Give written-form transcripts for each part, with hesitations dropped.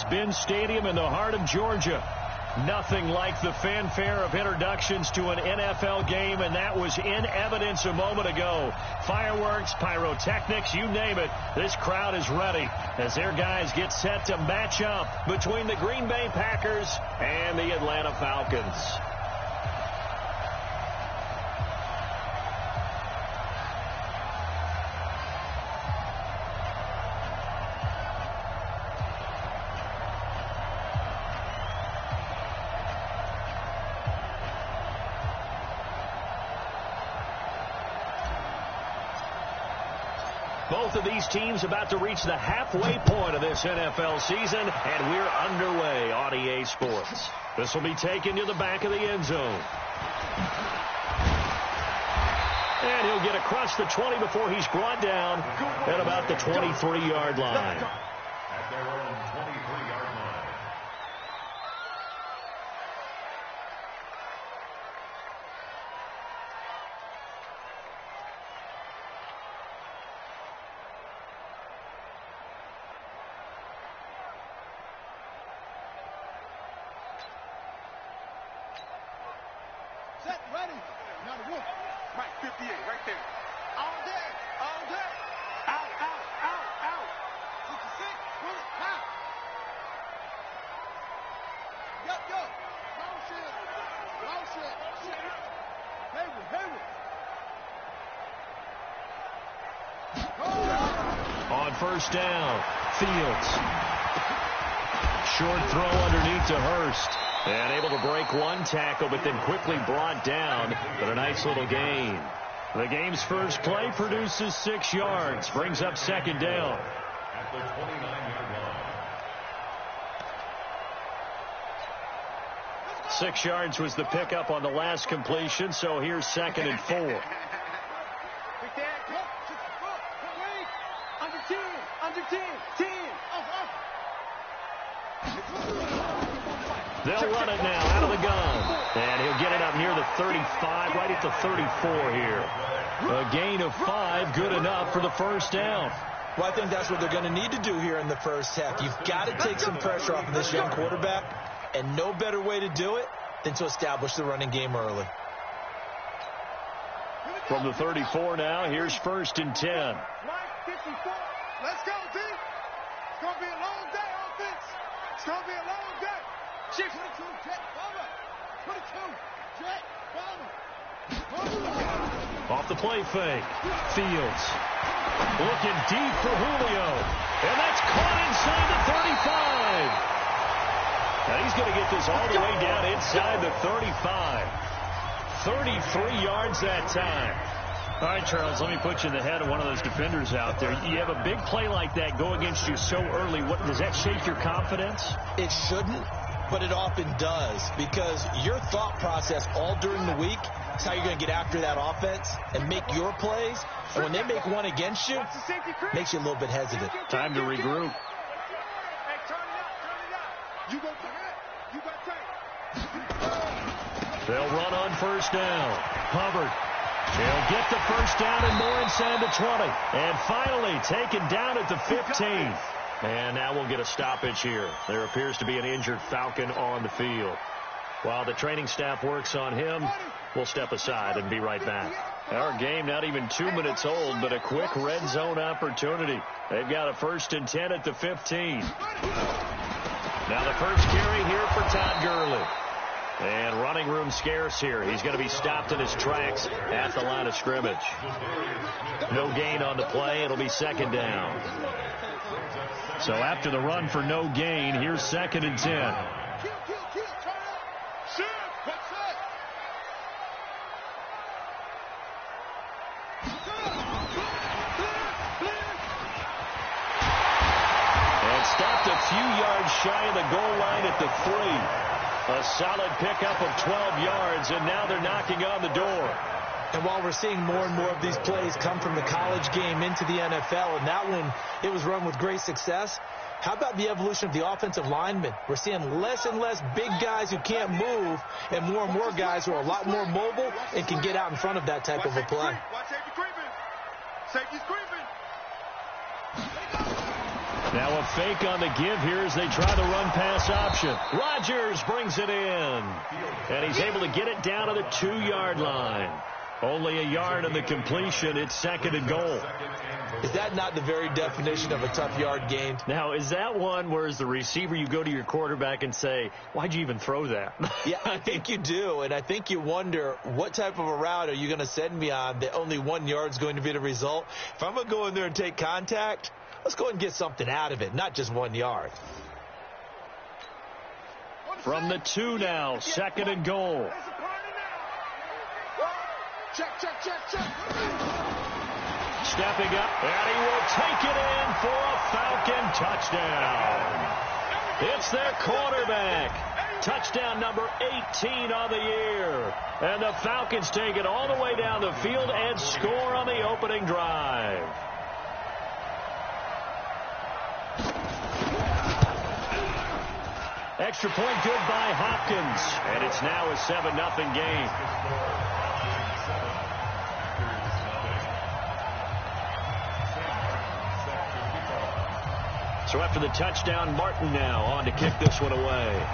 Mercedes-Benz Stadium in the heart of Georgia. Nothing like the fanfare of introductions to an NFL game, and that was in evidence a moment ago. Fireworks, pyrotechnics, you name it. This crowd is ready as their guys get set to match up between the Green Bay Packers and the Atlanta Falcons. Both of these teams about to reach the halfway point of this NFL season, and we're underway on EA Sports. This will be taken to the back of the end zone. And he'll get across the 20 before he's brought down at about the 23-yard line. At their own 23-yard line. Set, ready. Now the wolf. Right, 58, right there. All day, all day. Out, out, out, out. 66, pull it, out. Yo. Long shit. Hayward. On first down, Fields. Short throw underneath to Hurst. And able to break one tackle, but then quickly brought down. But a nice little gain. The game's first play produces 6 yards. Brings up second down. At the 29-yard line. 6 yards was the pickup on the last completion, so here's 2nd and 4. Under 10. 10. They'll run it now out of the gun. And he'll get it up near the 35, right at the 34 here. A gain of 5, good enough for the first down. Well, I think that's what they're going to need to do here in the first half. You've got to take some pressure off of this young quarterback, and no better way to do it than to establish the running game early. From the 34 now, here's 1st and 10. Let's go, D. It's going to be a long day on this. It's going to be a long day. Shift. 22, Jet, bomber. 22, Jet, bomber. Off the play fake. Fields. Looking deep for Julio. And that's caught inside the 35. Now he's going to get this all the way down inside the 35. 33 yards that time. All right, Charles, let me put you in the head of one of those defenders out there. You have a big play like that go against you so early. What, does that shake your confidence? It shouldn't, but it often does, because your thought process all during the week is how you're going to get after that offense and make your plays. And when they make one against you, it makes you a little bit hesitant. Time to regroup. Hey, turn it up. You go take. They'll run on first down. Hubbard. They'll get the first down and more inside the 20. And finally taken down at the 15. And now we'll get a stoppage here. There appears to be an injured Falcon on the field. While the training staff works on him, we'll step aside and be right back. Our game not even 2 minutes old, but a quick red zone opportunity. They've got a 1st and 10 at the 15. Now the first carry here for Todd Gurley. And running room scarce here. He's going to be stopped in his tracks at the line of scrimmage. No gain on the play. It'll be 2nd down. So after the run for no gain, here's 2nd and 10. And stopped a few yards shy of the goal line at the 3. A solid pickup of 12 yards, and now they're knocking on the door. And while we're seeing more and more of these plays come from the college game into the NFL, and that one, it was run with great success, how about the evolution of the offensive linemen? We're seeing less and less big guys who can't move, and more guys who are a lot more mobile and can get out in front of that type of a play. Watch safety creeping. Safety's creeping. Now a fake on the give here as they try the run-pass option. Rodgers brings it in. And he's able to get it down to the 2-yard line. Only a yard on the completion. It's 2nd and goal. Is that not the very definition of a tough yard gained? Now, is that one where as the receiver you go to your quarterback and say, why'd you even throw that? Yeah, I think you do. And I think you wonder, what type of a route are you going to send me on that only 1 yard is going to be the result? If I'm going to go in there and take contact, let's go ahead and get something out of it, not just 1 yard. From the 2 now, 2nd and goal. Check. Stepping up, and he will take it in for a Falcon touchdown. It's their quarterback. Touchdown number 18 on the year. And the Falcons take it all the way down the field and score on the opening drive. Extra point good by Hopkins. And it's now a 7-0 game. So after the touchdown, Martin now on to kick this one away.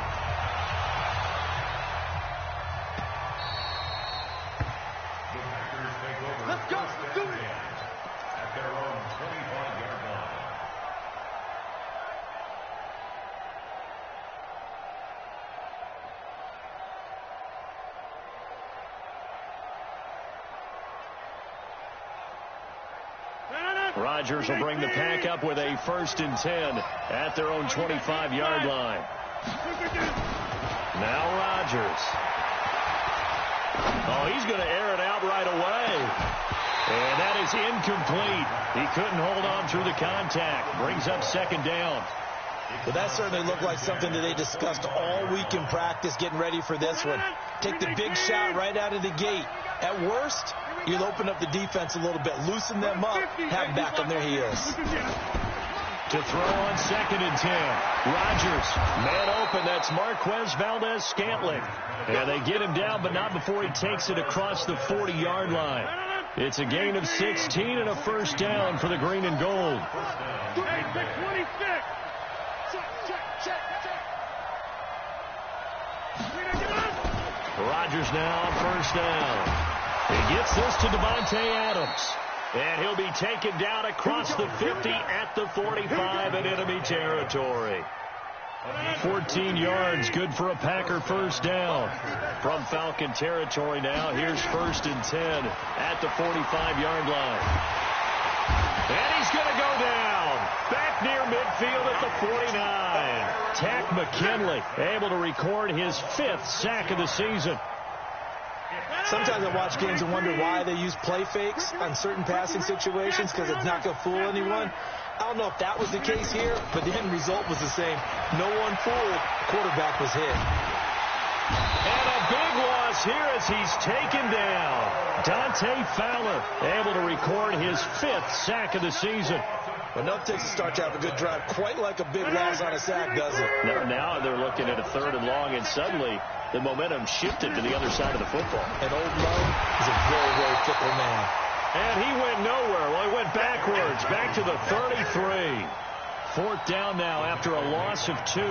Let's go. Do it. At their own 25-yard line. Rodgers will bring the pack up with a 1st and 10 at their own 25-yard line. Now Rodgers. Oh, he's going to air it out right away. And that is incomplete. He couldn't hold on through the contact. Brings up 2nd down. Well, that certainly looked like something that they discussed all week in practice getting ready for this one. Take the big shot right out of the gate. At worst, you'll open up the defense a little bit, loosen them up, have back on their heels. To throw on 2nd and 10. Rodgers, man open. That's Marquez Valdez-Scantling. And they get him down, but not before he takes it across the 40-yard line. It's a gain of 16 and a 1st down for the green and gold. Rodgers now on 1st down. He gets this to Devontae Adams. And he'll be taken down across the 50 at the 45 in enemy territory. 14 yards, good for a Packer 1st down. From Falcon territory now, here's 1st and 10 at the 45-yard line. And he's going to go down. Back near midfield at the 49. Tack McKinley able to record his 5th sack of the season. Sometimes I watch games and wonder why they use play fakes on certain passing situations, because it's not going to fool anyone. I don't know if that was the case here, but the end result was the same. No one fooled. Quarterback was hit. And a big loss here as he's taken down. Dante Fowler able to record his 5th sack of the season. Enough takes a start to have a good drive, quite like a big loss on a sack, does it? Now they're looking at a 3rd and long, and suddenly the momentum shifted to the other side of the football. And Old Mo is a very, very fickle man. And he went nowhere. Well, he went backwards, back to the 33. 4th down now after a loss of 2.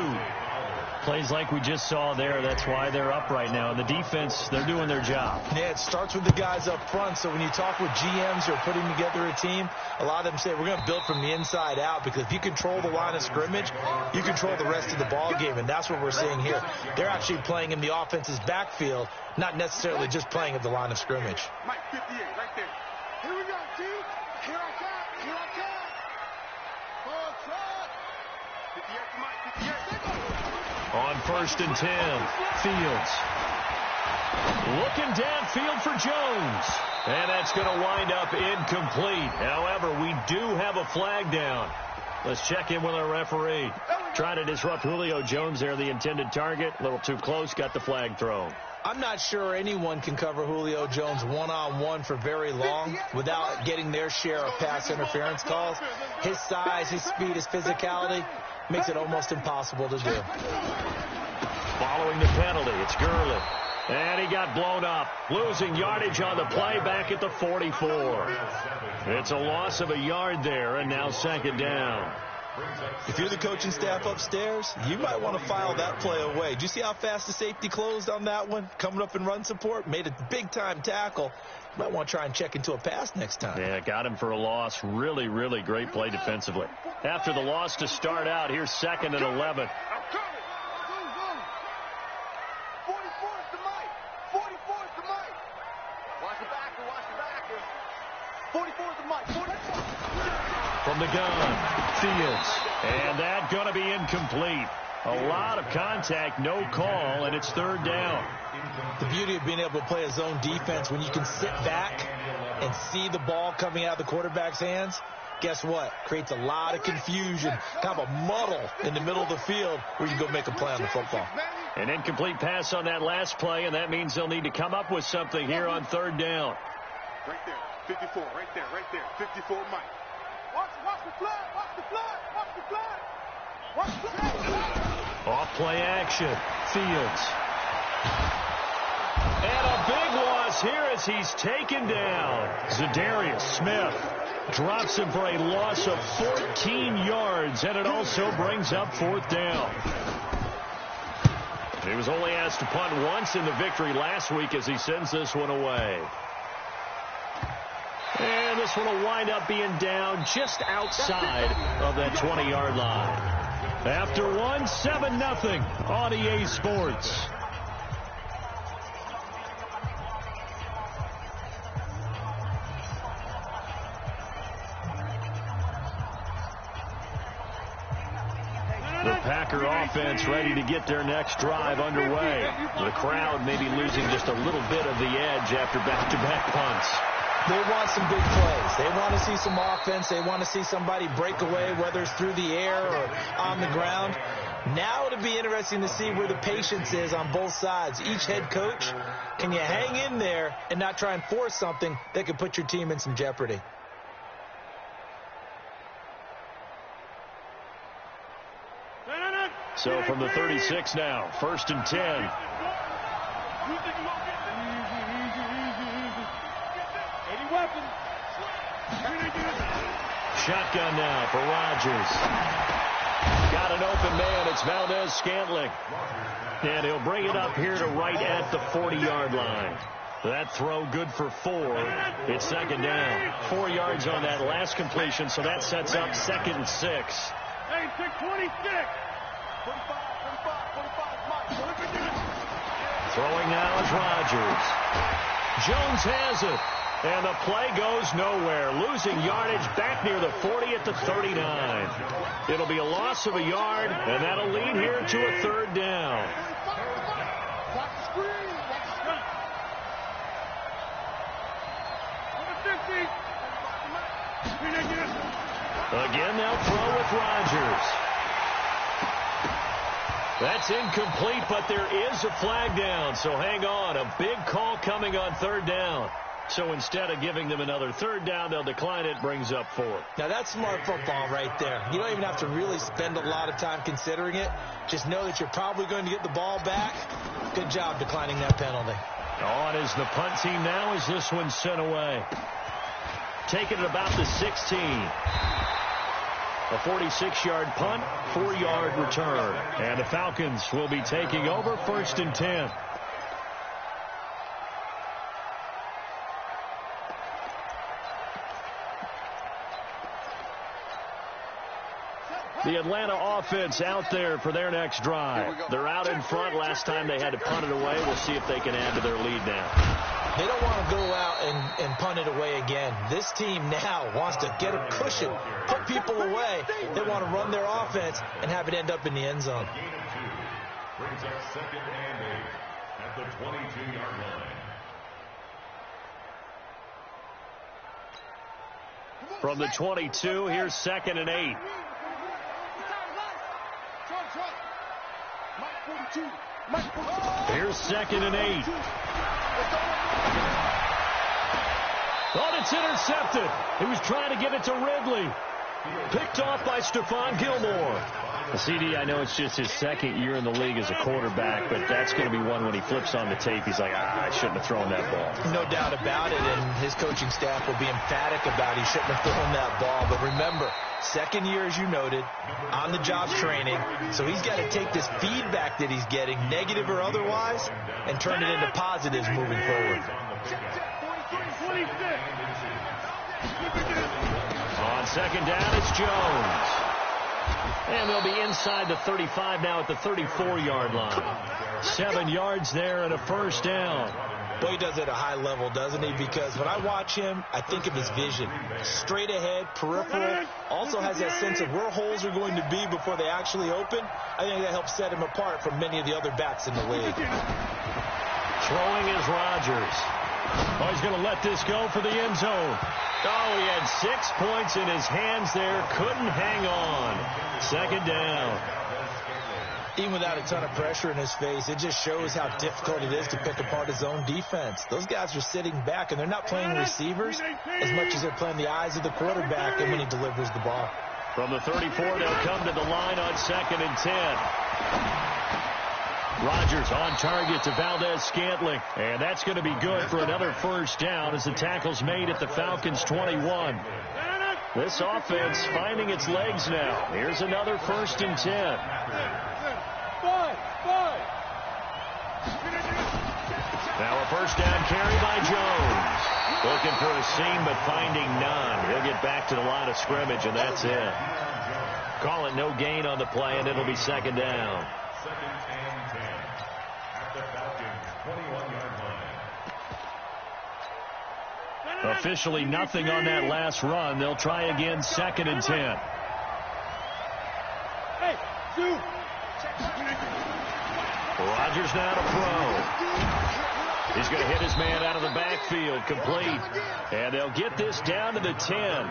Plays like we just saw there. That's why they're up right now. And the defense, they're doing their job. Yeah, it starts with the guys up front. So when you talk with GMs who are putting together a team, a lot of them say we're going to build from the inside out, because if you control the line of scrimmage, you control the rest of the ball game. And that's what we're seeing here. They're actually playing in the offense's backfield, not necessarily just playing at the line of scrimmage. Mike 58 right there. Here we go, T. Here I come. Here I come. Full truck. 58 to Mike. 58. On 1st and 10, Fields. Looking downfield for Jones. And that's going to wind up incomplete. However, we do have a flag down. Let's check in with our referee. Trying to disrupt Julio Jones there, the intended target. A little too close, got the flag thrown. I'm not sure anyone can cover Julio Jones one-on-one for very long without getting their share of pass interference calls. His size, his speed, his physicality makes it almost impossible to do. Following the penalty, it's Gurley. And he got blown up, losing yardage on the play back at the 44. It's a loss of a yard there, and now 2nd down. If you're the coaching staff upstairs, you might want to file that play away. Do you see how fast the safety closed on that one? Coming up in run support, made a big-time tackle. You might want to try and check into a pass next time. Yeah, got him for a loss. Really, really great play defensively. After the loss to start out, here's 2nd and 11. 44's the mic. From the gun, Fields. And that going to be incomplete. A lot of contact, no call, and it's 3rd down. The beauty of being able to play a zone defense when you can sit back and see the ball coming out of the quarterback's hands, guess what? Creates a lot of confusion, kind of a muddle in the middle of the field where you can go make a play on the football. An incomplete pass on that last play, and that means they'll need to come up with something here on 3rd down. Right there, 54, right there, 54 Mike. Watch the flag, watch the flag, watch the flag. Watch the flag. Off play action, Fields. And a big loss here as he's taken down. Zadarius Smith drops him for a loss of 14 yards, and it also brings up 4th down. He was only asked to punt once in the victory last week as he sends this one away. And this one will wind up being down just outside of that 20-yard line. After one, 7-0 on EA Sports. The Packer offense ready to get their next drive underway. The crowd maybe losing just a little bit of the edge after back-to-back punts. They want some big plays. They want to see some offense. They want to see somebody break away, whether it's through the air or on the ground. Now it'll be interesting to see where the patience is on both sides. Each head coach, can you hang in there and not try and force something that could put your team in some jeopardy? So from the 36 now, 1st and 10. Shotgun now for Rodgers. Got an open man. It's Valdez-Scantling. And he'll bring it up here to right at the 40-yard line. That throw good for 4. It's 2nd down. 4 yards on that last completion, so that sets up 2nd and 6. Hey, 626. 45. Throwing now is Rodgers. Jones has it. And the play goes nowhere. Losing yardage back near the 40 at the 39. It'll be a loss of a yard, and that'll lead here to a 3rd down. Again, they'll throw with Rodgers. That's incomplete, but there is a flag down, so hang on. A big call coming on 3rd down. So instead of giving them another 3rd down, they'll decline it, brings up 4. Now, that's smart football right there. You don't even have to really spend a lot of time considering it. Just know that you're probably going to get the ball back. Good job declining that penalty. On is the punt team now as this one's sent away. Taking it about the 16. A 46-yard punt, 4-yard return. And the Falcons will be taking over 1st and 10. The Atlanta offense out there for their next drive. They're out in front. Last time they had to punt it away. We'll see if they can add to their lead now. They don't want to go out and punt it away again. This team now wants to get a cushion, put people away. They want to run their offense and have it end up in the end zone. Brings up 2nd and 8 at the 22-yard line. From the 22, here's 2nd and 8. Here's 2nd and 8. Oh, it's intercepted. He was trying to get it to Ridley. Picked off by Stephon Gilmore. CD, I know it's just his second year in the league as a quarterback, but that's going to be one when he flips on the tape, he's like, I shouldn't have thrown that ball. No doubt about it, and his coaching staff will be emphatic about he shouldn't have thrown that ball. But remember, second year, as you noted, on-the-job training, so he's got to take this feedback that he's getting, negative or otherwise, and turn it into positives moving forward. On second down, it's Jones. And they'll be inside the 35 now at the 34-yard line. 7 yards there and a first down. Boy, he does it at a high level, doesn't he? Because when I watch him, I think of his vision. Straight ahead, peripheral. Also has that sense of where holes are going to be before they actually open. I think that helps set him apart from many of the other backs in the league. Throwing is Rodgers. Oh, he's going to let this go for the end zone. Oh, he had 6 points in his hands there. Couldn't hang on. Second down. Even without a ton of pressure in his face, it just shows how difficult it is to pick apart his own defense. Those guys are sitting back, and they're not playing receivers as much as they're playing the eyes of the quarterback and when he delivers the ball. From the 34, they'll come to the line on 2nd and 10. Rodgers on target to Valdez-Scantling. And that's going to be good for another first down as the tackle's made at the Falcons' 21. This offense finding its legs now. Here's another 1st and 10. Now a first down carry by Jones. Looking for a seam but finding none. He'll get back to the line of scrimmage, and that's it. Call it no gain on the play, and it'll be 2nd down. 2nd and 10 at the Falcons' 21-yard line. Officially nothing on that last run. They'll try again, 2nd and 10. Rodgers now to throw. He's going to hit his man out of the backfield, complete. And they'll get this down to the 10.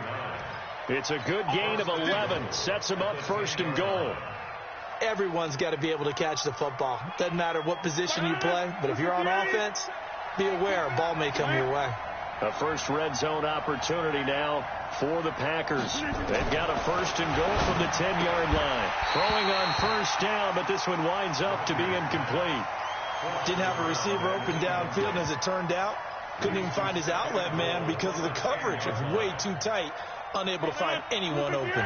It's a good gain of 11. Sets him up 1st and goal. Everyone's got to be able to catch the football. Doesn't matter what position you play, but if you're on offense, be aware a ball may come your way. A first red zone opportunity now for the Packers. They've got a 1st and goal from the 10-yard line. Throwing on first down, but this one winds up to be incomplete. Didn't have a receiver open downfield, and as it turned out, couldn't even find his outlet man because of the coverage. It's way too tight, unable to find anyone open.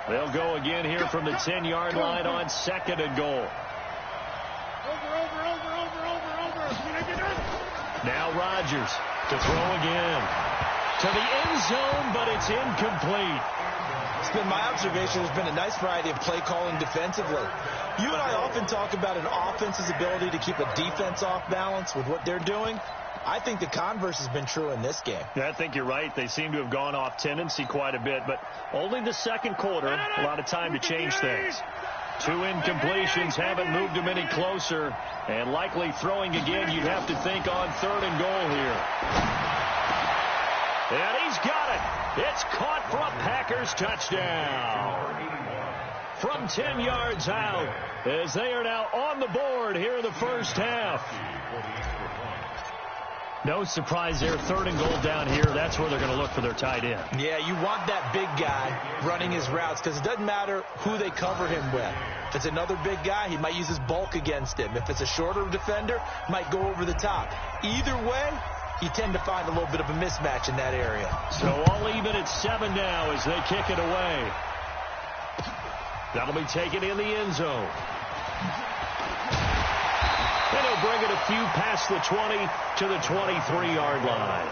They'll go again here from the 10-yard line on 2nd and goal. Now Rodgers to throw again. To the end zone, but it's incomplete. It's been my observation. There's been a nice variety of play calling defensively. You and I often talk about an offense's ability to keep a defense off balance with what they're doing. I think the converse has been true in this game. Yeah, I think you're right. They seem to have gone off tendency quite a bit, but only the second quarter, a lot of time to change things. 2 incompletions haven't moved them any closer, and likely throwing again, you'd have to think on 3rd and goal here. And he's got it. It's caught for a Packers touchdown. From 10 yards out, as they are now on the board here in the first half. No surprise there, 3rd and goal down here. That's where they're going to look for their tight end. Yeah, you want that big guy running his routes because it doesn't matter who they cover him with. If it's another big guy, he might use his bulk against him. If it's a shorter defender, might go over the top. Either way, you tend to find a little bit of a mismatch in that area. So all even at 7 now as they kick it away. That'll be taken in the end zone. And he'll bring it a few past the 20 to the 23-yard line.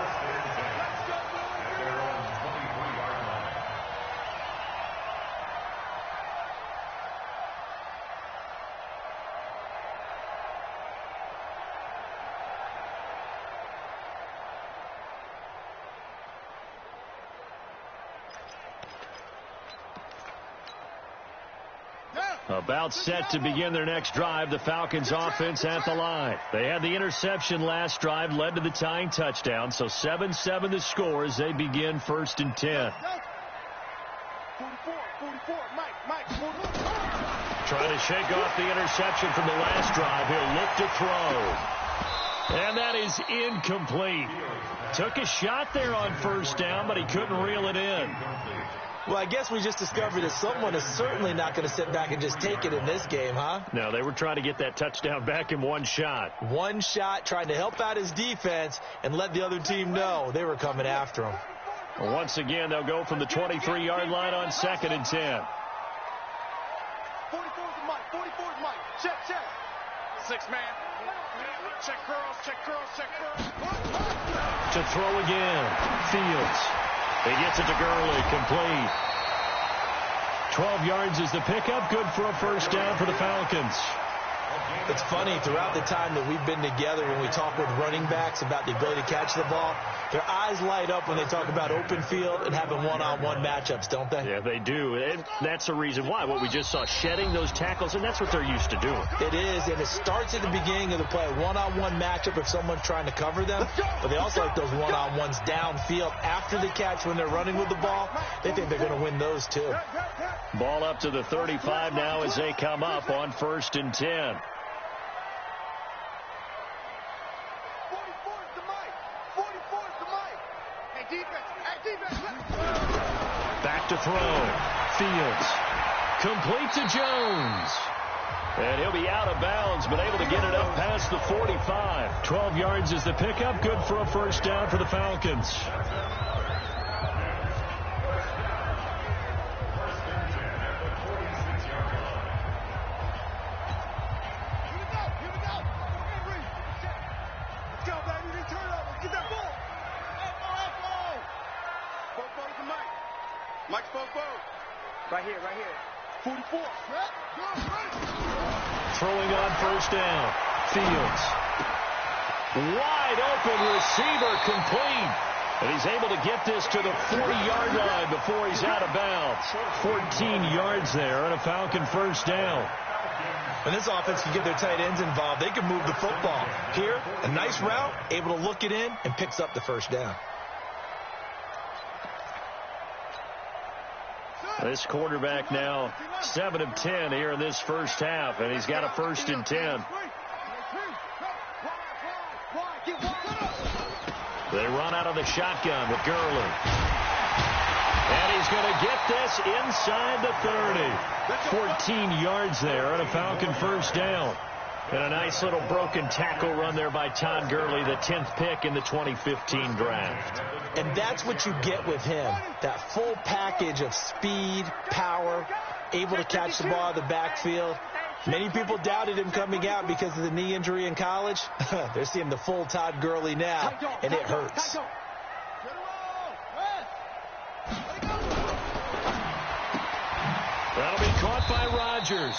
About set to begin their next drive, the Falcons offense at the line. They had the interception last drive, led to the tying touchdown, so 7-7 the score as they begin 1st and 10. 44, Mike, 44. Trying to shake off the interception from the last drive. He'll look to throw. And that is incomplete. Took a shot there on first down, but he couldn't reel it in. Well, I guess we just discovered that someone is certainly not going to sit back and just take it in this game, huh? No, they were trying to get that touchdown back in one shot. One shot, trying to help out his defense and let the other team know they were coming after him. Well, once again, they'll go from the 23-yard line on 2nd and 10. 44's the mic. 44's mic. Check, check. 6-man. Check curls, check curls, check curls. To throw again. Fields. He gets it to Gurley. Complete. 12 yards is the pickup. Good for a first down for the Falcons. It's funny, throughout the time that we've been together, when we talk with running backs about the ability to catch the ball, their eyes light up when they talk about open field and having one-on-one matchups, don't they? Yeah, they do. And that's the reason why. What we just saw, shedding those tackles, and that's what they're used to doing. It is, and it starts at the beginning of the play. One-on-one matchup if someone's trying to cover them, but they also like those one-on-ones downfield after the catch when they're running with the ball. They think they're going to win those, too. Ball up to the 35 now as they come up on 1st and 10. Back to throw. Fields. Complete to Jones. And he'll be out of bounds, but able to get it up past the 45. 12 yards is the pickup. Good for a first down for the Falcons. Mike's right here. 44. Throwing on first down. Fields. Wide open receiver, complete. And he's able to get this to the 40-yard line before he's out of bounds. 14 yards there on a Falcon first down. When this offense can get their tight ends involved, they can move the football. Here, a nice route, able to look it in, and picks up the first down. This quarterback now 7 of 10 here in this first half, and he's got a 1st and 10. They run out of the shotgun with Gurley. And he's going to get this inside the 30. 14 yards there on a Falcon first down. And a nice little broken tackle run there by Todd Gurley, the 10th pick in the 2015 draft. And that's what you get with him, that full package of speed, power, able to catch the ball out of the backfield. Many people doubted him coming out because of the knee injury in college. They're seeing the full Todd Gurley now, and it hurts. That'll be caught by Rodgers.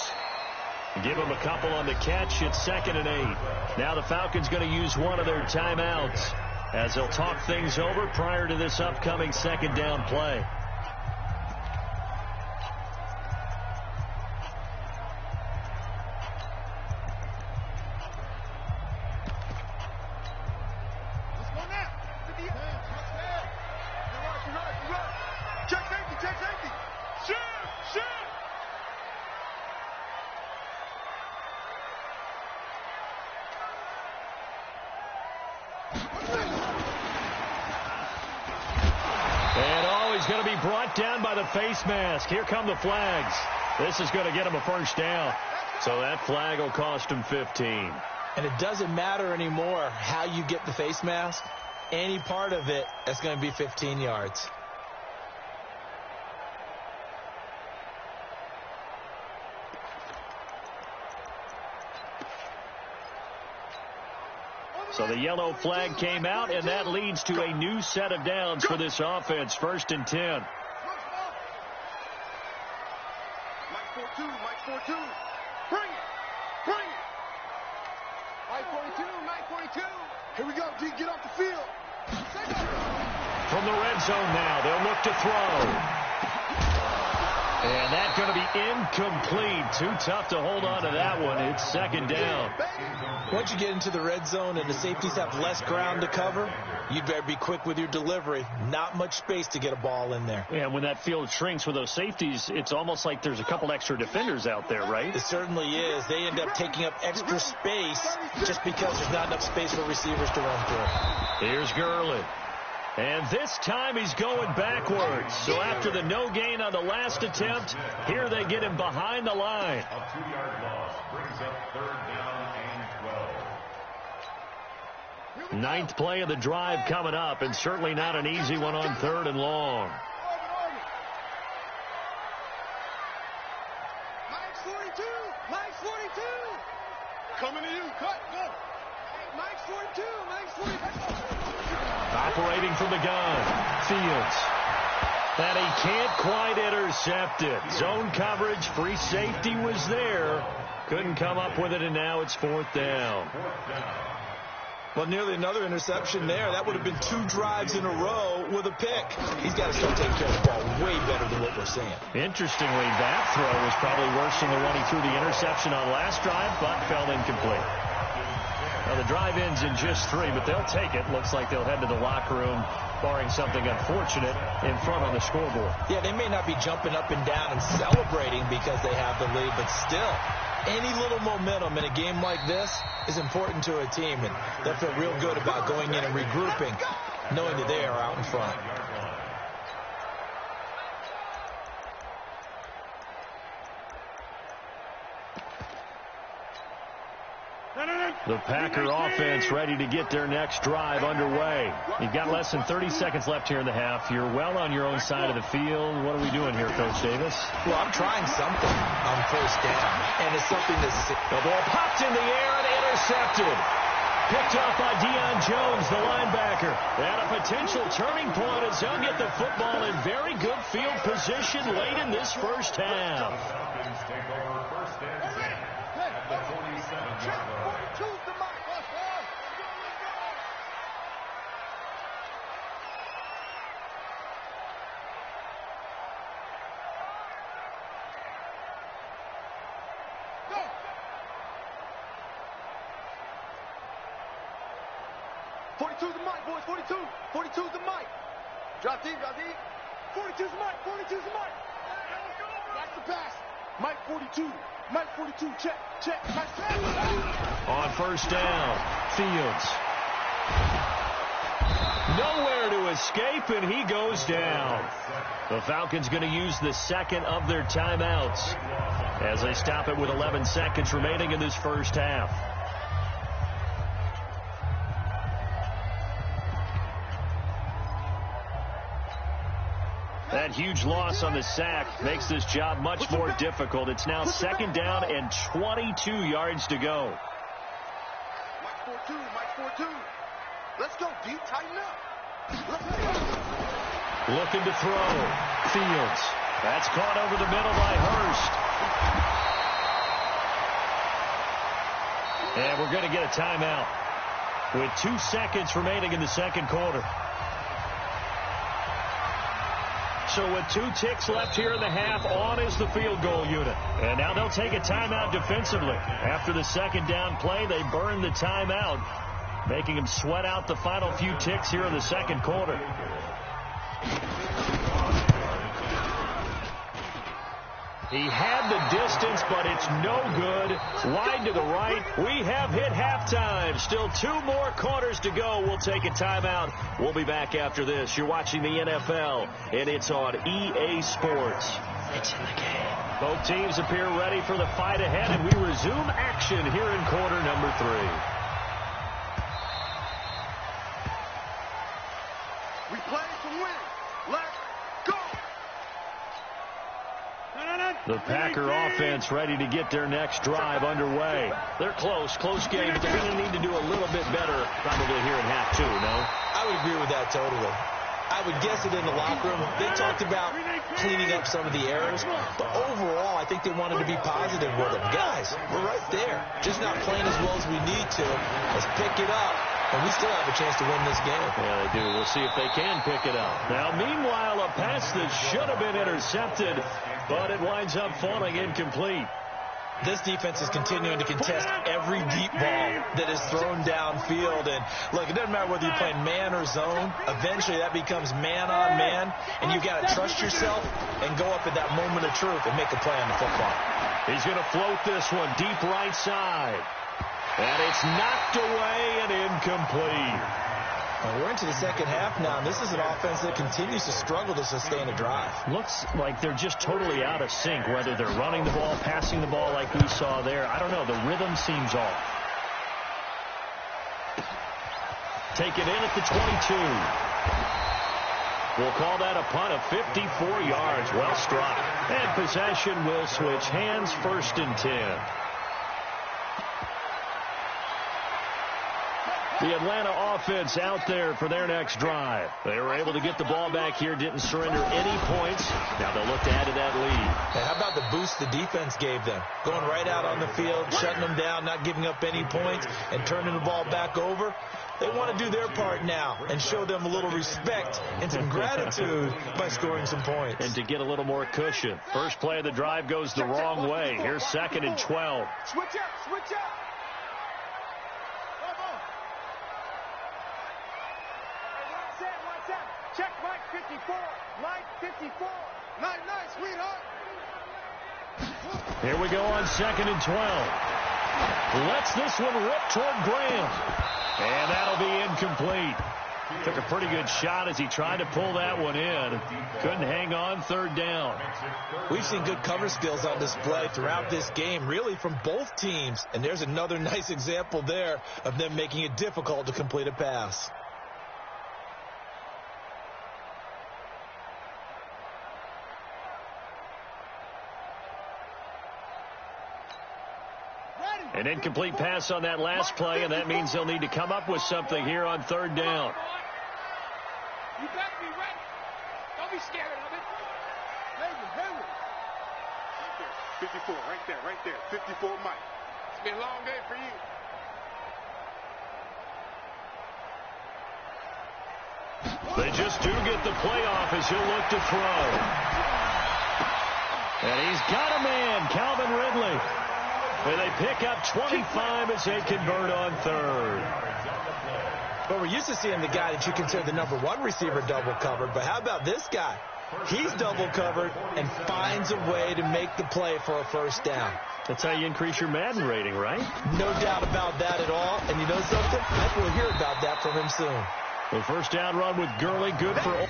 Give him a couple on the catch. It's 2nd and 8. Now the Falcons going to use one of their timeouts as they'll talk things over prior to this upcoming 2nd down play. Going to be brought down by the face mask. Here come the flags. This is going to get him a first down. So that flag will cost him 15. And it doesn't matter anymore how you get the face mask. Any part of it, that's going to be 15 yards. So the yellow flag came out, and that leads to a new set of downs for this offense. 1st and 10. Mike 4-2. Bring it. Mike 42. Here we go, D. Get off the field. From the red zone now, they'll look to throw. And that's going to be incomplete. Too tough to hold on to that one. It's 2nd down. Once you get into the red zone and the safeties have less ground to cover, you'd better be quick with your delivery. Not much space to get a ball in there. Yeah, when that field shrinks with those safeties, it's almost like there's a couple extra defenders out there, right? It certainly is. They end up taking up extra space just because there's not enough space for receivers to run through. Here's Gurley. And this time he's going backwards. So after the no gain on the last attempt, here they get him behind the line. A 2-yard loss brings up 3rd down and 12. Ninth play of the drive coming up, and certainly not an easy one on 3rd and long. Mike's 42. Mike's 42. Coming to you. Cut. Go. Mike's 42. Mike's 42. Operating from the gun, Fields. And he can't quite intercept it. Zone coverage, free safety was there. Couldn't come up with it, and now it's 4th down. Well, nearly another interception there. That would have been 2 drives in a row with a pick. He's got to start taking care of the ball way better than what we're seeing. Interestingly, that throw was probably worse than the one he threw the interception on last drive, but fell incomplete. Now, the drive ends in just 3, but they'll take it. Looks like they'll head to the locker room, barring something unfortunate in front on the scoreboard. Yeah, they may not be jumping up and down and celebrating because they have the lead, but still, any little momentum in a game like this is important to a team, and they'll feel real good about going in and regrouping, knowing that they are out in front. The Packer offense ready to get their next drive underway. You've got less than 30 seconds left here in the half. You're well on your own side of the field. What are we doing here, Coach Davis? Well, I'm trying something on 1st down, and it's something that's... The ball popped in the air and intercepted. Picked off by Deion Jones, the linebacker. And a potential turning point as they'll get the football in very good field position late in this first half. Falcons take over 1st and 10 at the 47-yard line. Drop deep. 42's Mike. 42's Mike. That's the pass. Mike 42. Mike 42. Check. Nice pass. On 1st down, Fields. Nowhere to escape, and he goes down. The Falcons going to use the 2nd of their timeouts as they stop it with 11 seconds remaining in this first half. That huge loss on the sack makes this job much more difficult. It's now 2nd down and 22 yards to go. Mike 4-2. Let's go, D. Tighten up. Looking to throw. Fields. That's caught over the middle by Hurst. And we're going to get a timeout with 2 seconds remaining in the 2nd quarter. So with 2 ticks left here in the half, on is the field goal unit. And now they'll take a timeout defensively. After the 2nd down play, they burn the timeout, making them sweat out the final few ticks here in the 2nd quarter. He had the distance, but it's no good. Wide to the right. We have hit halftime. Still 2 more quarters to go. We'll take a timeout. We'll be back after this. You're watching the NFL, and it's on EA Sports. It's in the game. Both teams appear ready for the fight ahead, and we resume action here in quarter number 3. We play to win. Let's go. The Packer offense ready to get their next drive underway. They're close game, but they're going to need to do a little bit better probably here in half 2, no? I would agree with that totally. I would guess it in the locker room. They talked about cleaning up some of the errors, but overall, I think they wanted to be positive with them. Guys, we're right there. Just not playing as well as we need to. Let's pick it up. And we still have a chance to win this game. Yeah, they do. We'll see if they can pick it up. Now, meanwhile, a pass that should have been intercepted, but it winds up falling incomplete. This defense is continuing to contest every deep ball that is thrown downfield. And, look, it doesn't matter whether you're playing man or zone. Eventually, that becomes man on man, and you've got to trust yourself and go up at that moment of truth and make a play on the football. He's going to float this one deep right side. And it's knocked away and incomplete. And we're into the second half now, and this is an offense that continues to struggle to sustain a drive. Looks like they're just totally out of sync, whether they're running the ball, passing the ball like we saw there. I don't know. The rhythm seems off. Taken in at the 22. We'll call that a punt of 54 yards. Well struck. And possession will switch hands, 1st and 10. The Atlanta offense out there for their next drive. They were able to get the ball back here, didn't surrender any points. Now they'll look to add to that lead. And how about the boost the defense gave them? Going right out on the field, shutting them down, not giving up any points, and turning the ball back over. They want to do their part now and show them a little respect and some gratitude by scoring some points. And to get a little more cushion. First play of the drive goes the wrong way. Here's 2nd and 12. Switch up, switch up. Check Mike 54. Mike 54. Nice, sweetheart. Here we go on 2nd and 12. Lets this one rip toward Graham. And that'll be incomplete. Took a pretty good shot as he tried to pull that one in. Couldn't hang on, 3rd down. We've seen good cover skills on display throughout this game, really from both teams. And there's another nice example there of them making it difficult to complete a pass. An incomplete pass on that last play, and that means they'll need to come up with something here on 3rd down. You better be ready. Don't be scared of it. Henry. 54, right there. 54, Mike. It's been a long day for you. They just do get the play off as he'll look to throw. And he's got a man, Calvin Ridley. And they pick up 25 as they convert on 3rd. But we're used to seeing the guy that you consider the #1 receiver double covered. But how about this guy? He's double covered and finds a way to make the play for a 1st down. That's how you increase your Madden rating, right? No doubt about that at all. And you know something? I think we'll hear about that from him soon. The 1st down run with Gurley, good for...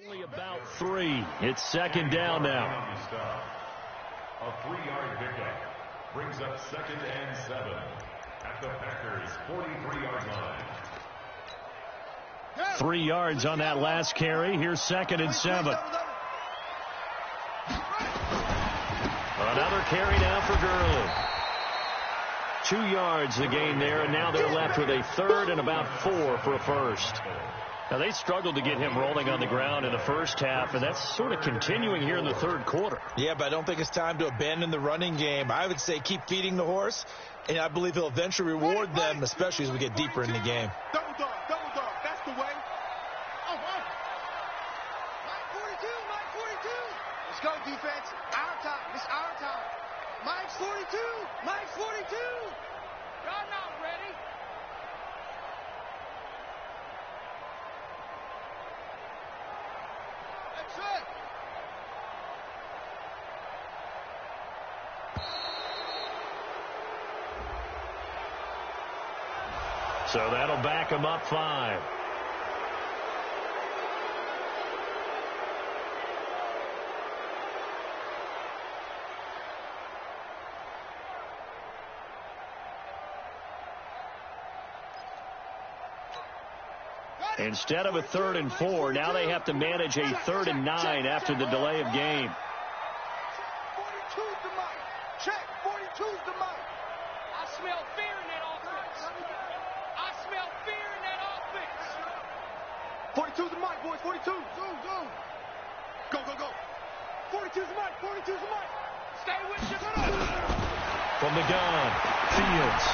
Only about 3. It's 2nd down now. A 3-yard pickup brings up 2nd and 7 at the Packers' 43-yard line. 3 yards on that last carry. Here's 2nd and 7. Another carry now for Gurley. 2 yards the gain there, and now they're left with a 3rd and about 4 for a 1st. Now, they struggled to get him rolling on the ground in the 1st half, and that's sort of continuing here in the 3rd quarter. Yeah, but I don't think it's time to abandon the running game. I would say keep feeding the horse, and I believe he'll eventually reward them, especially as we get deeper in the game. Double dog. That's the way. Mike 42. Let's go, defense. Our time. It's our time. Mike's 42. Y'all not ready. That's it. So that'll back him up 5. Instead of a 3rd and 4, now they have to manage a 3rd and 9 after the delay of game. Use the mic. I smell fear in that offense. I smell fear in that offense. 42's the mic, boys. 42. Go. Go, go, go. 42's the mic. 42's the mic. Stay with you. From the gun, Fields.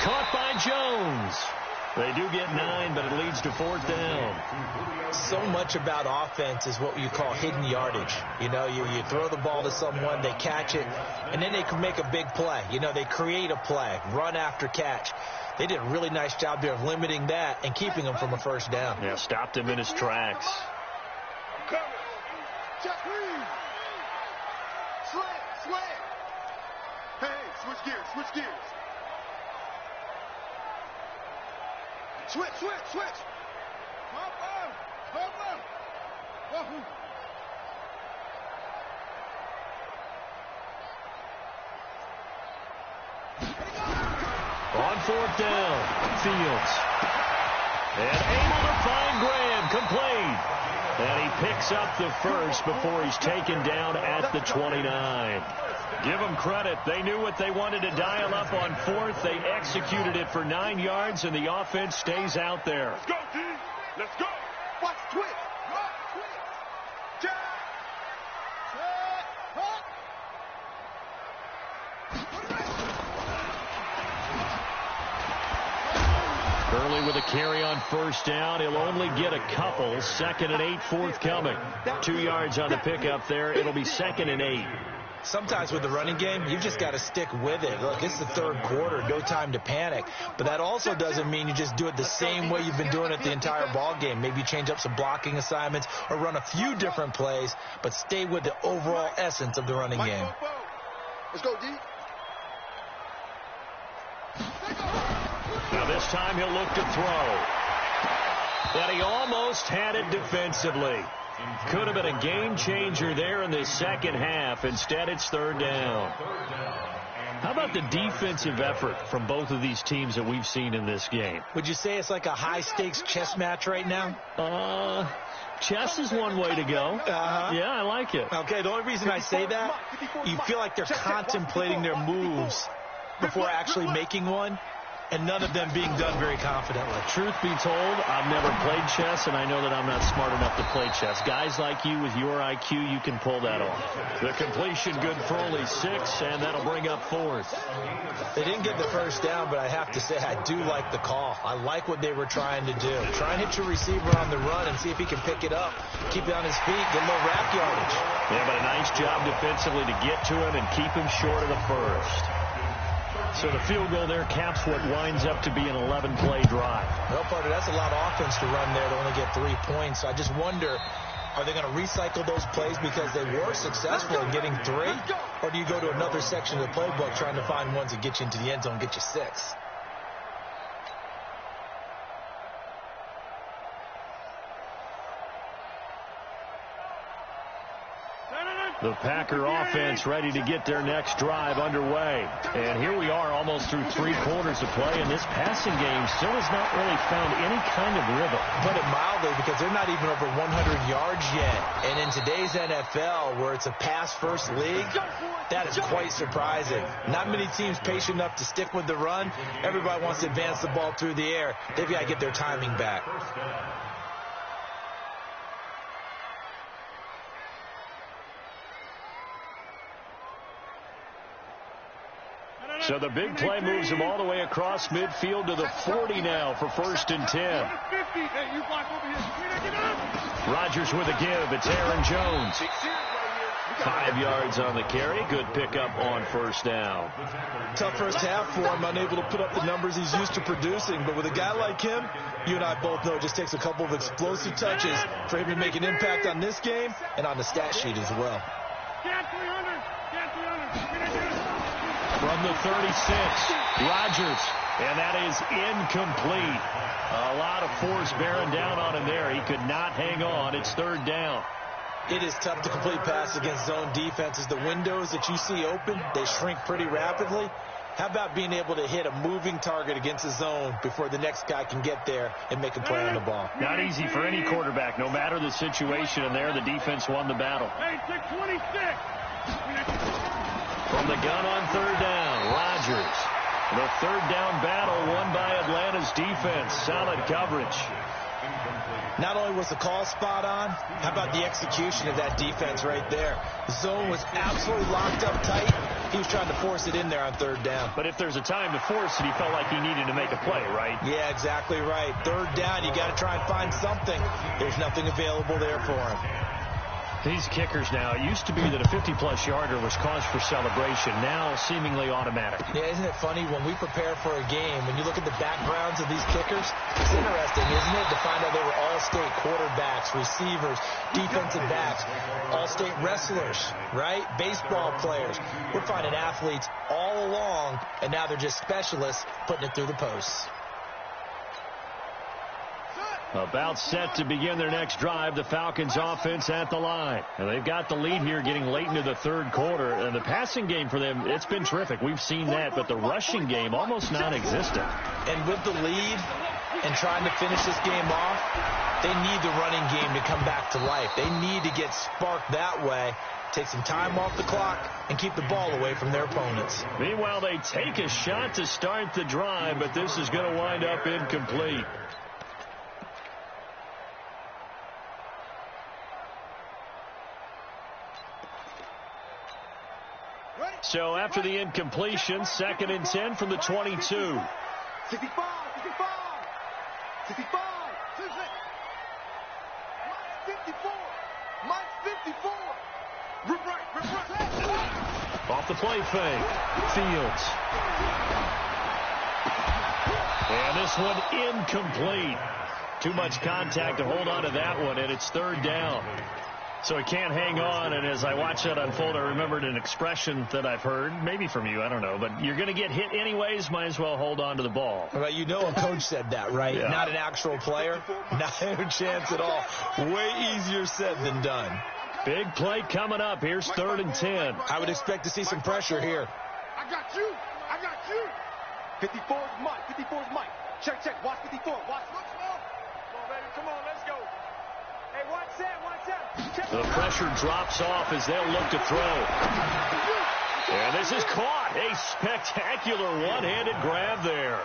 Caught by Jones. They do get 9, but it leads to 4th down. So much about offense is what you call hidden yardage. You know, you throw the ball to someone, they catch it, and then they can make a big play. You know, they create a play, run after catch. They did a really nice job there of limiting that and keeping him from a first down. Yeah, stopped him in his tracks. Check, please. Slant. Hey, switch gears. Switch. Hop up. Wahoo. On 4th down, Fields. And able to find Graham, complete. And he picks up the first before he's taken down at the 29. Give them credit. They knew what they wanted to dial up on 4th. They executed it for 9 yards, and the offense stays out there. Let's go, D. Let's go. Watch twitch. Check. Gurley with a carry on 1st down. He'll only get a couple. 2nd and 8 forthcoming. 2 yards on the pickup there. It'll be 2nd and 8. Sometimes with the running game, you've just got to stick with it. Look, it's the 3rd quarter, no time to panic. But that also doesn't mean you just do it the same way you've been doing it the entire ball game. Maybe change up some blocking assignments or run a few different plays, but stay with the overall essence of the running game. Let's go, D. Now this time he'll look to throw. But he almost had it defensively. Could have been a game changer there in the second half. Instead, it's 3rd down. How about the defensive effort from both of these teams that we've seen in this game? Would you say it's like a high-stakes chess match right now? Chess is one way to go. Yeah, I like it. Okay, the only reason I say that, you feel like they're contemplating their moves before actually making one, and none of them being done very confidently. Truth be told, I've never played chess, and I know that I'm not smart enough to play chess. Guys like you with your IQ, you can pull that off. The completion good for only 6, and that'll bring up 4th. They didn't get the first down, but I have to say I do like the call. I like what they were trying to do. Try and hit your receiver on the run and see if he can pick it up, keep it on his feet, get a little rack yardage. Yeah, but a nice job defensively to get to him and keep him short of the first. So the field goal there caps what winds up to be an 11-play drive. Well, partner, that's a lot of offense to run there to only get 3 points. So I just wonder, are they going to recycle those plays because they were successful in getting 3? Or do you go to another section of the playbook trying to find ones that get you into the end zone and get you 6? The Packer offense ready to get their next drive underway. And here we are almost through 3 quarters of play, and this passing game still has not really found any kind of rhythm. Put it mildly, because they're not even over 100 yards yet. And in today's NFL, where it's a pass-first league, that is quite surprising. Not many teams patient enough to stick with the run. Everybody wants to advance the ball through the air. They've got to get their timing back. So the big play moves him all the way across midfield to the 40 now for 1st and 10. Rodgers with a give. It's Aaron Jones. 5 yards on the carry. Good pickup on 1st down. Tough first half for him, unable to put up the numbers he's used to producing. But with a guy like him, you and I both know it just takes a couple of explosive touches for him to make an impact on this game and on the stat sheet as well. From the 36, Rodgers, and that is incomplete. A lot of force bearing down on him there. He could not hang on. It's 3rd down. It is tough to complete passes against zone defenses. The windows that you see open, they shrink pretty rapidly. How about being able to hit a moving target against a zone before the next guy can get there and make a play on the ball? Not easy for any quarterback, no matter the situation, and there the defense won the battle. From the gun on third down, Rodgers. The third down battle won by Atlanta's defense. Solid coverage. Not only was the call spot on, how about the execution of that defense right there? The zone was absolutely locked up tight. He was trying to force it in there on third down. But if there's a time to force it, he felt like he needed to make a play, right? Yeah, exactly right. Third down, you got to try and find something. There's nothing available there for him. These kickers now, it used to be that a 50-plus yarder was cause for celebration. Now seemingly automatic. Yeah, isn't it funny when we prepare for a game, when you look at the backgrounds of these kickers, it's interesting, isn't it, to find out they were all-state quarterbacks, receivers, defensive backs, all-state wrestlers, right? Baseball players. We're finding athletes all along, and now they're just specialists putting it through the posts. About set to begin their next drive, the Falcons offense at the line. And they've got the lead here getting late into the third quarter. And the passing game for them, it's been terrific. We've seen that, but the rushing game almost non-existent. And with the lead and trying to finish this game off, they need the running game to come back to life. They need to get sparked that way, take some time off the clock, and keep the ball away from their opponents. Meanwhile, they take a shot to start the drive, but this is going to wind up incomplete. So after the incompletion, 2nd and 10 from the 22. 65, 65, 65, Mike 54, Mike 54. Rip right. Off the play fake, Fields. And this one incomplete. Too much contact to hold on to that one, and it's third down. So he can't hang on, and as I watch that unfold, I remembered an expression that I've heard, maybe from you, I don't know, but you're going to get hit anyways, might as well hold on to the ball. Well, you know a coach said that, right? Yeah. Not an actual player. Not a chance at all. Way easier said than done. Big play coming up. Here's 3rd and 10. I would expect to see some pressure here. I got you. 54 is Mike. 54 is Mike. Check. Watch 54. Watch. Come on, baby. Come on, let's go. Hey, watch that. The pressure drops off as they'll look to throw. And this is caught. A spectacular one-handed grab there.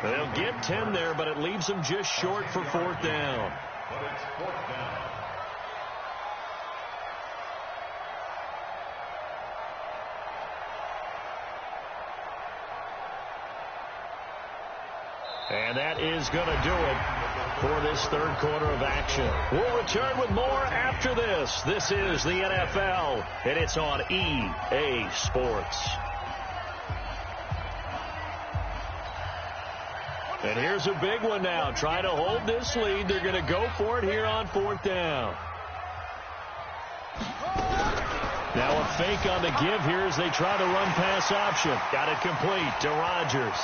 They'll get 10 there, but it leaves them just short for 4th down. But it's 4th down. And that is going to do it for this third quarter of action. We'll return with more after this. This is the NFL, and it's on EA Sports. And here's a big one now. Trying to hold this lead. They're going to go for it here on 4th down. Now a fake on the give here as they try to run pass option. Got it complete to Rodgers.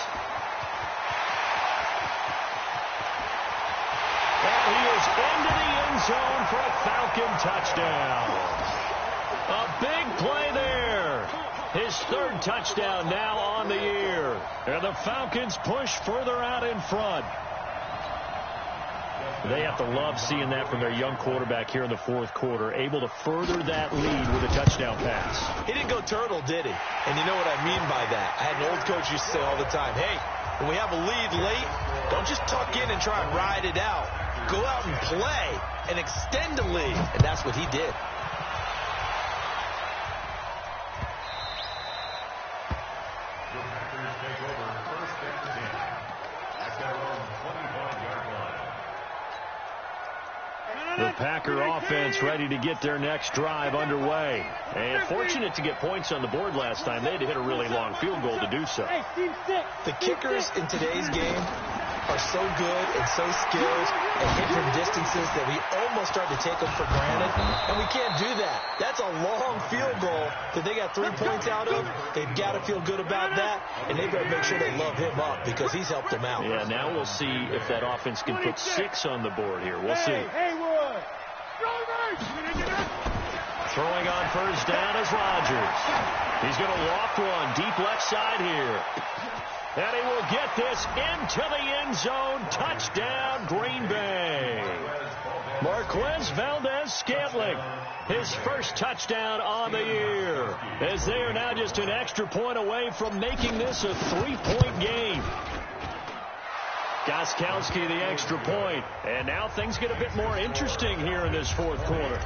And he is into the end zone for a Falcon touchdown. A big play there. His 3rd touchdown now on the year. And the Falcons push further out in front. They have to love seeing that from their young quarterback here in the 4th quarter, able to further that lead with a touchdown pass. He didn't go turtle, did he? And you know what I mean by that. I had an old coach used to say all the time, hey, when we have a lead late, don't just tuck in and try and ride it out. Go out and play and extend the lead. And that's what he did. The Packers take over 1st and 10 at their own 25-yard line. The Packer offense ready to get their next drive underway. And fortunate to get points on the board last time. They had to hit a really long field goal to do so. The kickers in today's game are so good and so skilled and hit from distances that we almost start to take them for granted, and we can't do that. That's a long field goal that they got 3 points out of. They've got to feel good about that, and they better make sure they love him up because he's helped them out. Yeah, now we'll see if that offense can put 6 on the board here. We'll see. Throwing on 1st down is Rodgers. He's going to loft one deep left side here. And he will get this into the end zone. Touchdown, Green Bay. Marquez Valdez-Scantling, his first touchdown on the year, as they are now just an extra point away from making this a 3-point game. Gostkowski the extra point, and now things get a bit more interesting here in this fourth quarter.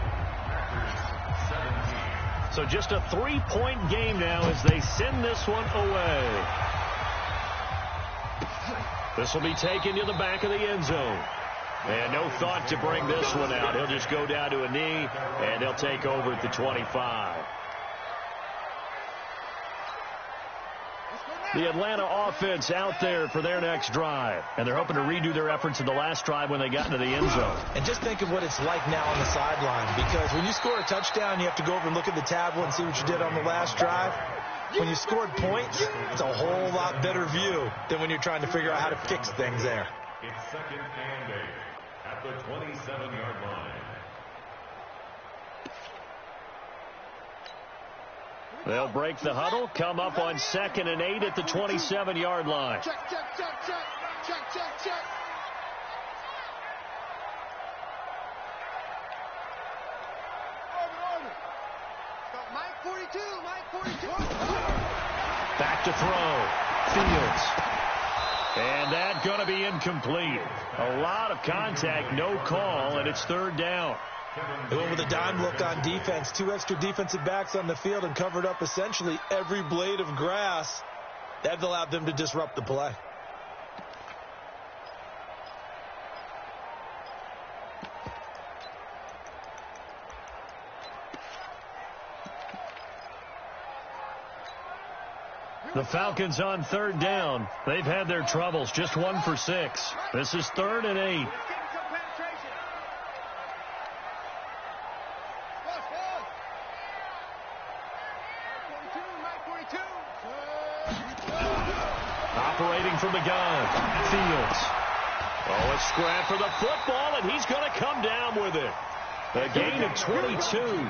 So just a 3-point game now as they send this one away. This will be taken to the back of the end zone. And no thought to bring this one out. He'll just go down to a knee, and they'll take over at the 25. The Atlanta offense out there for their next drive. And they're hoping to redo their efforts in the last drive when they got into the end zone. And just think of what it's like now on the sideline. Because when you score a touchdown, you have to go over and look at the tablet and see what you did on the last drive. When you scored points, it's a whole lot better view than when you're trying to figure out how to fix things there. It's second and 8 at the 27-yard line. They'll break the huddle, come up on 2nd and 8 at the 27-yard line. Check, check, check, check. Check, check, check. Over. Got Mike 42, Mike 42. Back to throw. Fields. And that's going to be incomplete. A lot of contact, no call, and it's 3rd down. They went with a dime look on defense. 2 extra defensive backs on the field and covered up essentially every blade of grass. That allowed them to disrupt the play. The Falcons on 3rd down. They've had their troubles, just 1 for 6. This is 3rd and 8. Operating from the gun, Fields. Oh, a scrap for the football, and he's going to come down with it. A gain of 22.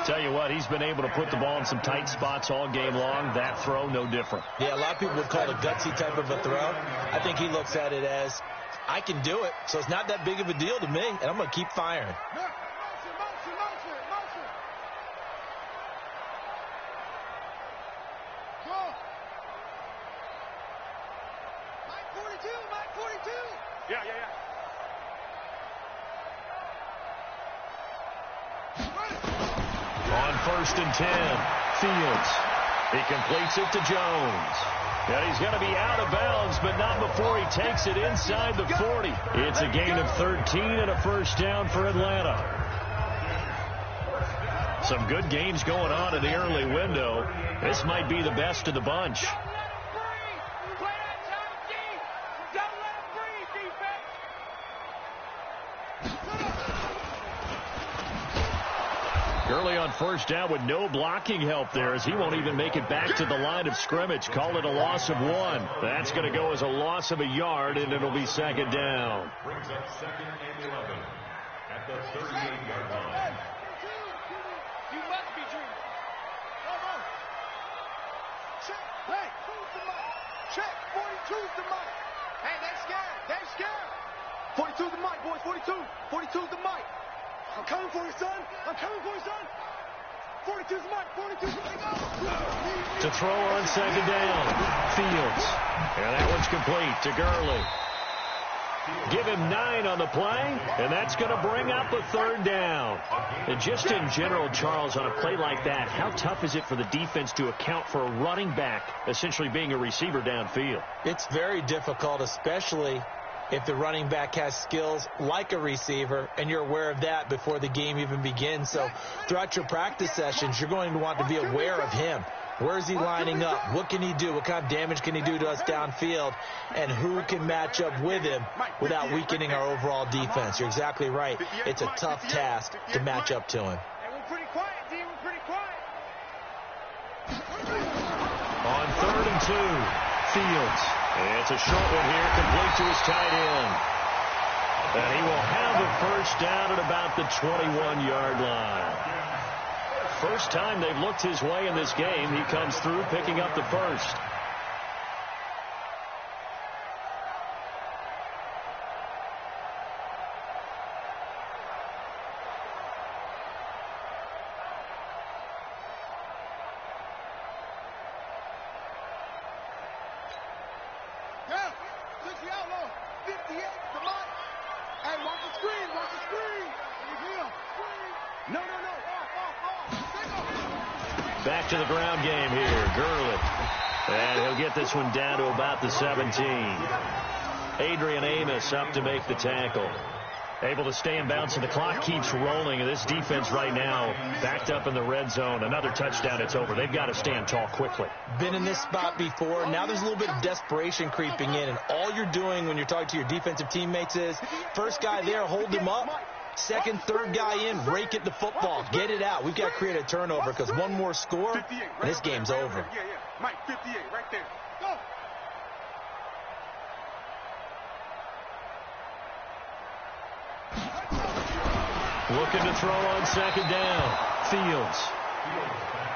Tell you what, he's been able to put the ball in some tight spots all game long. That throw, no different. Yeah, a lot of people would call it a gutsy type of a throw. I think he looks at it as, I can do it, so it's not that big of a deal to me, and I'm going to keep firing. On 1st and 10, Fields. He completes it to Jones. And he's going to be out of bounds, but not before he takes it inside the 40. It's a gain of 13 and a 1st down for Atlanta. Some good games going on in the early window. This might be the best of the bunch. Early on 1st down with no blocking help there, as he won't even make it back to the line of scrimmage. Call it a loss of 1. That's going to go as a loss of a yard, and it'll be 2nd down. Brings up 2nd and 11 at the 38-yard line. You must be dreaming. Check. Hey, who's the mic? Check. 42's the mic. Hey, they scared. They scared. 42's the mic, boys. 42's the mic. I'm coming for you, son. I'm coming for you, son. 42's the mic. 42's the mic. To throw on 2nd down, Fields. And that one's complete to Gurley. Give him 9 on the play, and that's going to bring up a 3rd down. And just in general, Charles, on a play like that, how tough is it for the defense to account for a running back essentially being a receiver downfield? It's very difficult, especially if the running back has skills like a receiver, and you're aware of that before the game even begins. So throughout your practice sessions, you're going to want to be aware of him. Where is he lining up? What can he do? What kind of damage can he do to us downfield? And who can match up with him without weakening our overall defense? You're exactly right. It's a tough task to match up to him. Hey, we're pretty quiet, D. We're pretty quiet. On 3rd and 2, Fields. It's a short one here, complete to his tight end. And he will have a 1st down at about the 21-yard line. First time they've looked his way in this game. He comes through picking up the 1st. the outlaw. 58 to Mike. Hey, watch the screen. Watch the screen. No. Off. Back to the ground game here. Gurley. And he'll get this one down to about the 17. Adrian Amos up to make the tackle. Able to stay in bounds, and the clock keeps rolling. And this defense right now backed up in the red zone. Another touchdown, it's over. They've got to stand tall quickly. Been in this spot before. Now there's a little bit of desperation creeping in. And all you're doing when you're talking to your defensive teammates is, first guy there, hold him up. Second, third guy in, rake at the football. Get it out. We've got to create a turnover because one more score, and this game's over. Yeah. Mike, 58, right there. Go. Looking to throw on second down. Fields.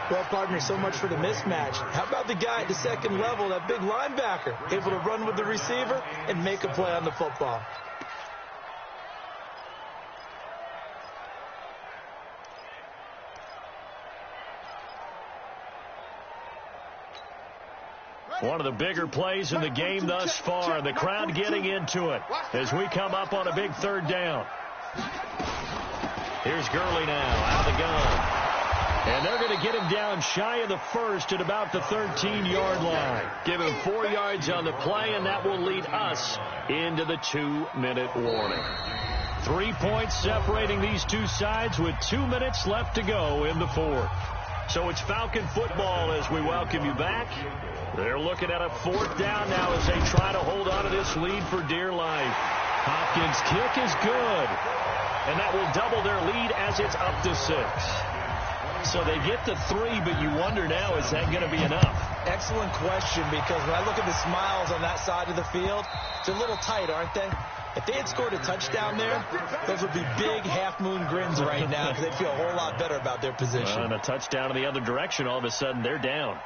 Well, partner, so much for the mismatch. How about the guy at the second level, that big linebacker, able to run with the receiver and make a play on the football? One of the bigger plays in the game thus far. The crowd getting into it as we come up on a big third down. Here's Gurley now out of the gun. And they're going to get him down shy of the first at about the 13-yard line. Give him 4 yards on the play, and that will lead us into the 2-minute warning. 3 points separating these two sides with 2 minutes left to go in the fourth. So it's Falcon football as we welcome you back. They're looking at a fourth down now as they try to hold on to this lead for dear life. Hopkins' kick is good. And that will double their lead as it's up to 6. So they get to 3, but you wonder now, is that going to be enough? Excellent question, because when I look at the smiles on that side of the field, it's a little tight, aren't they? If they had scored a touchdown there, those would be big half-moon grins right now because they'd feel a whole lot better about their position. And a touchdown in the other direction, all of a sudden they're down.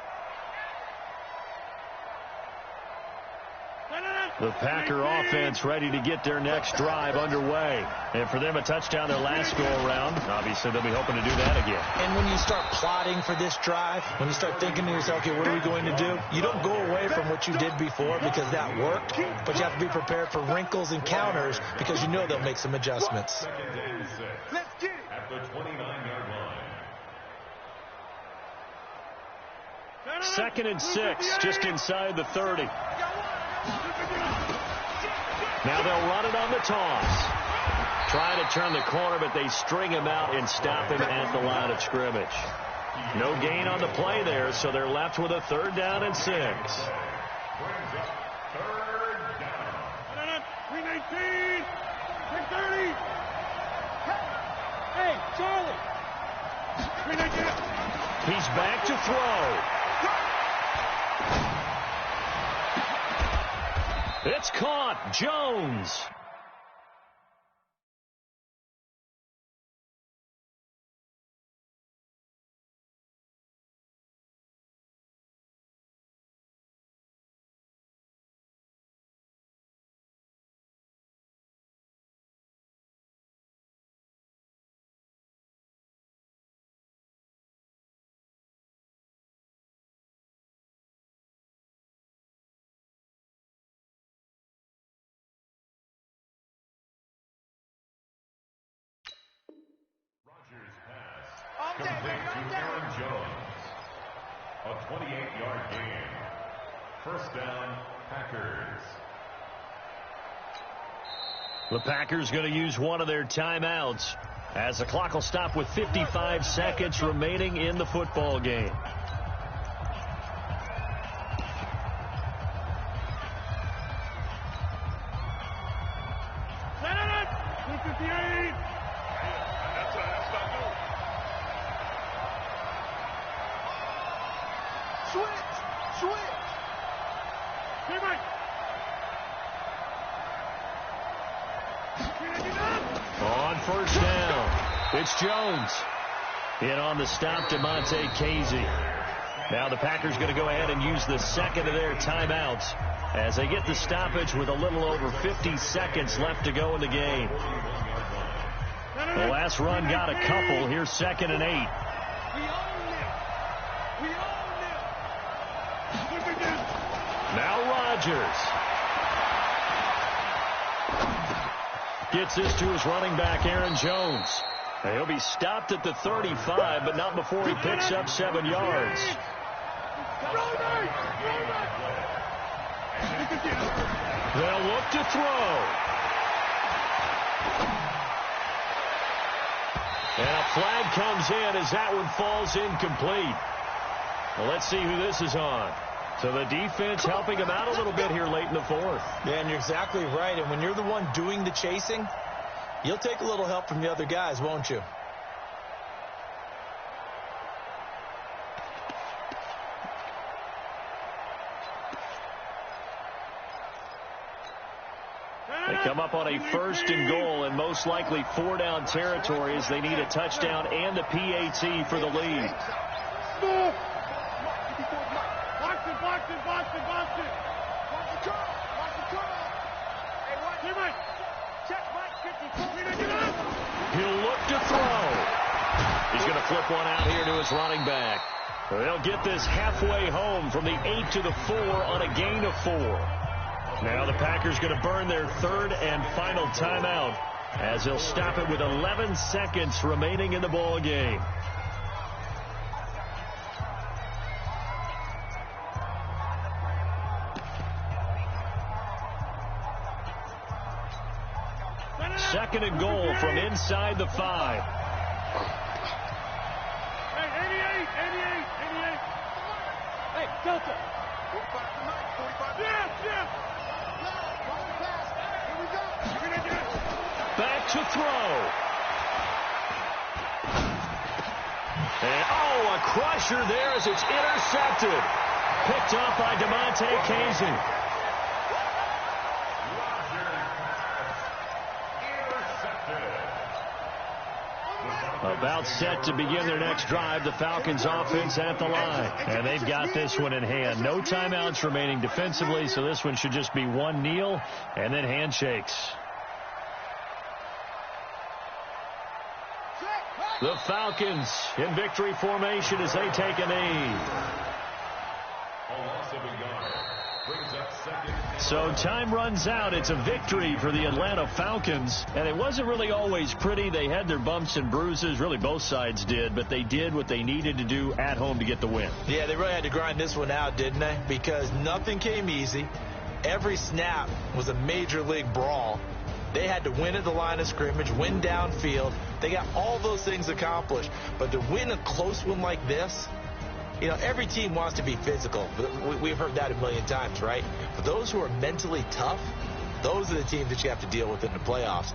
The Packer offense ready to get their next drive underway. And for them, a touchdown their last go-around. Obviously, they'll be hoping to do that again. And when you start plotting for this drive, when you start thinking to yourself, okay, what are we going to do? You don't go away from what you did before because that worked, but you have to be prepared for wrinkles and counters because you know they'll make some adjustments. Let's get it. At the 29-yard line. 2nd and 6, just inside the 30. Now they'll run it on the toss. Trying to turn the corner, but they string him out and stop him at the line of scrimmage. No gain on the play there, so they're left with a 3rd down and 6. Brings up 3rd down. 319. 330. Hey, Charlie. 319. He's back to throw. It's caught. Jones. Complete to Aaron Jones. A 28-yard gain. 1st down, Packers. The Packers going to use one of their timeouts as the clock will stop with 55 seconds remaining in the football game. On 1st down, it's Jones. In on the stop, DeMonte Casey. Now the Packers going to go ahead and use the 2nd of their timeouts as they get the stoppage with a little over 50 seconds left to go in the game. The last run got a couple. Here's 2nd and 8. Now Rodgers. Gets this to his running back, Aaron Jones. And he'll be stopped at the 35, but not before he picks up 7 yards. They'll look to throw. And a flag comes in as that one falls incomplete. Well, let's see who this is on. So the defense helping him out a little bit here late in the fourth. Yeah, and you're exactly right. And when you're the one doing the chasing, you'll take a little help from the other guys, won't you? They come up on a 1st and goal and most likely 4-down territory as they need a touchdown and a PAT for the lead. He'll look to throw. He's going to flip one out here to his running back. They'll get this halfway home from the 8 to the 4 on a gain of 4. Now the Packers going to burn their 3rd and final timeout as they'll stop it with 11 seconds remaining in the ball game. Second and goal from inside the 5. Hey, 88. Hey, Delta. 45. Yeah. Back to throw. And, a crusher there as it's intercepted. Picked off by DeMonte Casey. About set to begin their next drive, the Falcons offense at the line. And they've got this one in hand. No timeouts remaining defensively, so this one should just be one kneel and then handshakes. The Falcons in victory formation as they take a knee. So time runs out. It's a victory for the Atlanta Falcons. And it wasn't really always pretty. They had their bumps and bruises. Really, both sides did. But they did what they needed to do at home to get the win. Yeah, they really had to grind this one out, didn't they? Because nothing came easy. Every snap was a major league brawl. They had to win at the line of scrimmage, win downfield. They got all those things accomplished. But to win a close one like this, you know, every team wants to be physical. We've heard that a million times, right? But those who are mentally tough, those are the teams that you have to deal with in the playoffs.